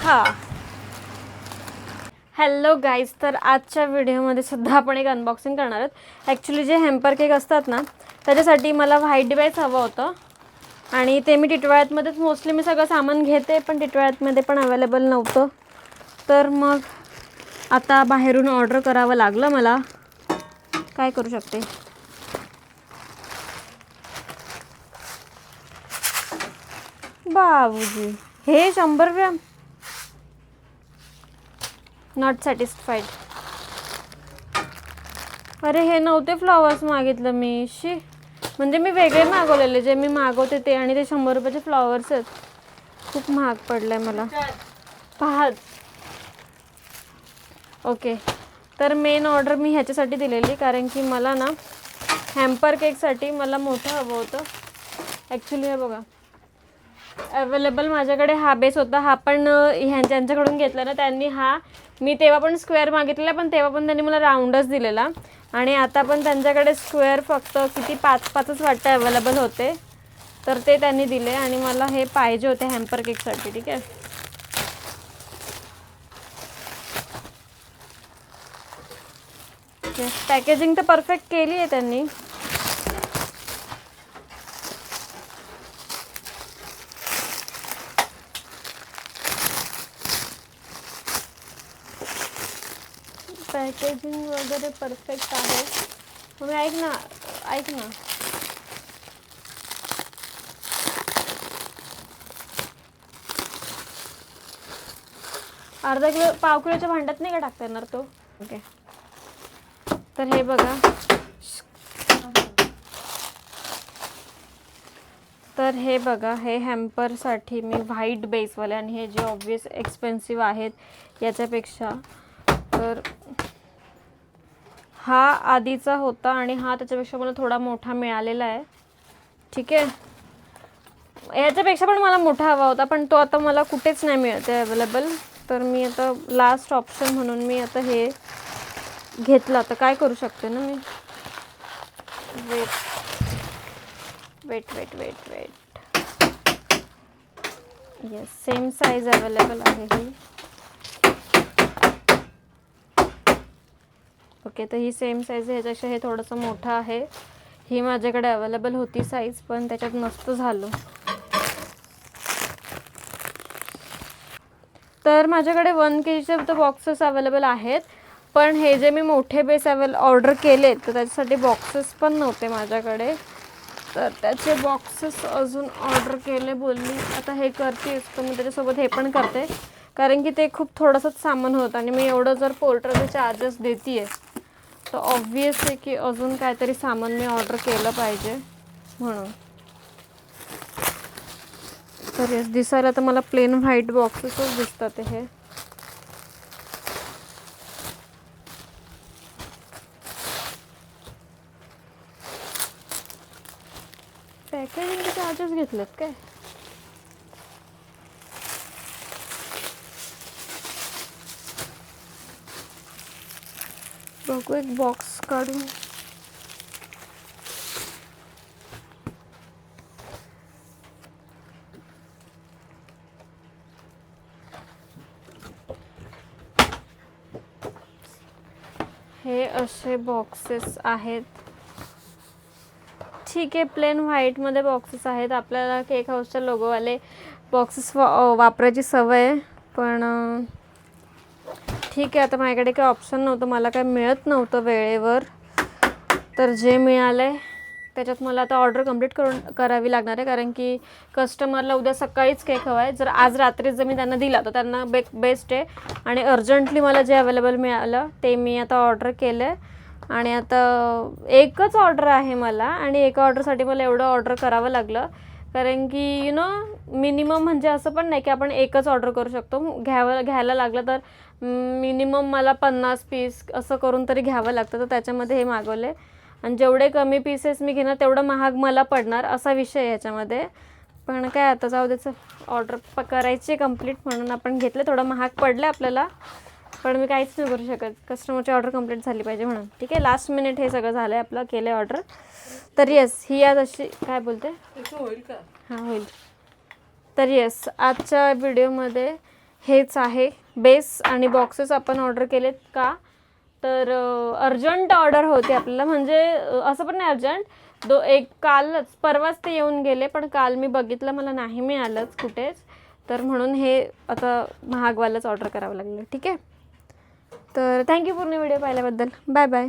हां hello guys, तर आजच्या व्हिडिओमध्ये सुद्धा आपण एक अनबॉक्सिंग करणार आहोत. ॲक्च्युली जे हॅम्पर केक असतात ना, त्याच्यासाठी मला व्हाईट बेस हवं होतं आणि ते मी टिटवाळ्यातमध्येच मोस्टली मी सगळं सामान घेते, पण टिटवाळ्यातमध्ये पण अवेलेबल नव्हतं. तर मग आता बाहेरून ऑर्डर करावं लागलं मला. काय करू शकते. बाबूजी, हे 100 ग्रॅम नॉट सॅटिस्फाईड. अरे हे नव्हते फ्लॉवर्स मागितलं मी. शी, म्हणजे मी वेगळे मागवलेले जे मी मागवते ते, आणि ते 100 रुपयाचे फ्लॉवर्स आहेत. खूप महाग पडलं आहे मला. पाहत ओके, तर मेन ऑर्डर मी ह्याच्यासाठी दिलेली, कारण की मला ना हॅम्पर केकसाठी मला मोठं हवं होतं. ॲक्च्युली हे बघा, अवेलेबल माझ्याकडे हा बेस होता. हा पण ज्यांच्याकडून घेतला ना त्यांनी हा, मी तेव्हा पण स्क्वेअर मागितलेला, पण तेव्हा पण त्यांनी मला राऊंडच दिलेला. आणि आता पण त्यांच्याकडे स्क्वेअर फक्त किती 5-5च वाटतं अवेलेबल होते, तर ते त्यांनी दिले. आणि मला हे पाहिजे होते हॅम्पर केकसाठी. ठीक आहे, पॅकेजिंग तर परफेक्ट केली आहे त्यांनी. पॅकेजिंग वगैरे परफेक्ट आहे. तुम्ही ऐक ना, अर्धा किलो, पाव किलोच्या भांड्यात नाही का टाकता येणार तो? ओके, तर हे बघा, हे हॅम्परसाठी मी व्हाईट बेसवाले, आणि हे जे ऑब्वियस एक्सपेन्सिव्ह आहेत याच्यापेक्षा, तर हा आधीचा होता आणि हा त्याच्यापेक्षा मला थोडा मोठा मिळालेला आहे. ठीक आहे, याच्यापेक्षा पण मला मोठा हवा होता, पण तो आता मला कुठेच नाही मिळत आहे अवेलेबल. तर मी आता लास्ट ऑप्शन म्हणून मी आता हे घेतलं. आता काय करू शकते ना मी. Wait yes, same size available आहे ही. ओके, तर ही सेम साईज आहे. ह्याच्यापेक्षा हे थोडंसं मोठं आहे. ही माझ्याकडे अवेलेबल होती साईज, पण त्याच्यात नसतं झालं. तर माझ्याकडे 1 kgचे तर बॉक्सेस अवेलेबल आहेत, पण हे जे मी मोठे बेस ऑर्डर केले तर त्याच्यासाठी बॉक्सेस पण नव्हते माझ्याकडे. तर त्याचे बॉक्सेस अजून ऑर्डर केले बोलली. आता हे करतेच, तर मी त्याच्यासोबत हे पण करते, कारण की ते खूप थोडंसंच सामान होतं आणि मी एवढं जर पोर्टरचे चार्जेस देते आहे, तर ऑब्वियस आहे की अजून काहीतरी सामान मी ऑर्डर केलं पाहिजे म्हणून. तर येस, दिसायला तर मला प्लेन व्हाईट बॉक्सेसच दिसतात हे. पॅकेजिंगचे चार्जेस घेतलेत काय? बघू, एक बॉक्स काढून. हे असे बॉक्सेस आहेत. ठीक आहे, प्लेन व्हाईटमध्ये बॉक्सेस आहेत. आपल्याला केक हाऊसच्या लोगोवाले बॉक्सेस वापरायची सवय आहे, पण ठीक आहे. आता माझ्याकडे काही ऑप्शन नव्हतं, मला काय मिळत नव्हतं वेळेवर, तर जे मिळालं आहे त्याच्यात मला आता ऑर्डर कंप्लीट करावी लागणार आहे, कारण की कस्टमरला उद्या सकाळीच केक हवा आहे. जर आज रात्रीच जर मी त्यांना दिला तर त्यांना बेस्ट आहे, आणि अर्जंटली मला जे अवेलेबल मिळालं ते मी आता ऑर्डर केलं आहे. आणि आता एकच ऑर्डर आहे मला, आणि एका ऑर्डरसाठी मला एवढं ऑर्डर करावं लागलं, कारण की मिनिमम म्हणजे असं पण नाही की आपण एकच ऑर्डर करू शकतो. घ्यायला लागलं तर मिनिमम मला 50 पीस असं करून तरी घ्यावं लागतं. तर त्याच्यामध्ये हे मागवले, आणि जेवढे कमी पीसेस मी घेणार तेवढं महाग मला पडणार, असा विषय आहे ह्याच्यामध्ये. पण काय आता जाऊ द्यायचं, ऑर्डर करायची कंप्लीट म्हणून आपण घेतलं. थोडं महाग पडलं आपल्याला, पण मी काहीच नाही करू शकत, कस्टमरची ऑर्डर कंप्लीट झाली पाहिजे म्हणून. ठीक आहे, लास्ट मिनिट हे सगळं झालं आहे आपलं, केलं आहे ऑर्डर. तर येस, ही आज अशी काय बोलते, होईल का? हां होईल. तर येस, आजच्या व्हिडिओमध्ये हेच आहे बेस आणि बॉक्सेस आपण ऑर्डर केलेत का तर अर्जंट ऑर्डर होती आपल्याला, म्हणजे असं पण नाही अर्जंट, एक कालच परवाच ते येऊन गेले, पण काल मी बघितलं मला नाही मिळालंच कुठेच, तर म्हणून हे आता महागवालंच ऑर्डर करावं लागलं. ठीक आहे, तर थँक्यू पूर्ण व्हिडिओ पाहिल्याबद्दल. Bye bye.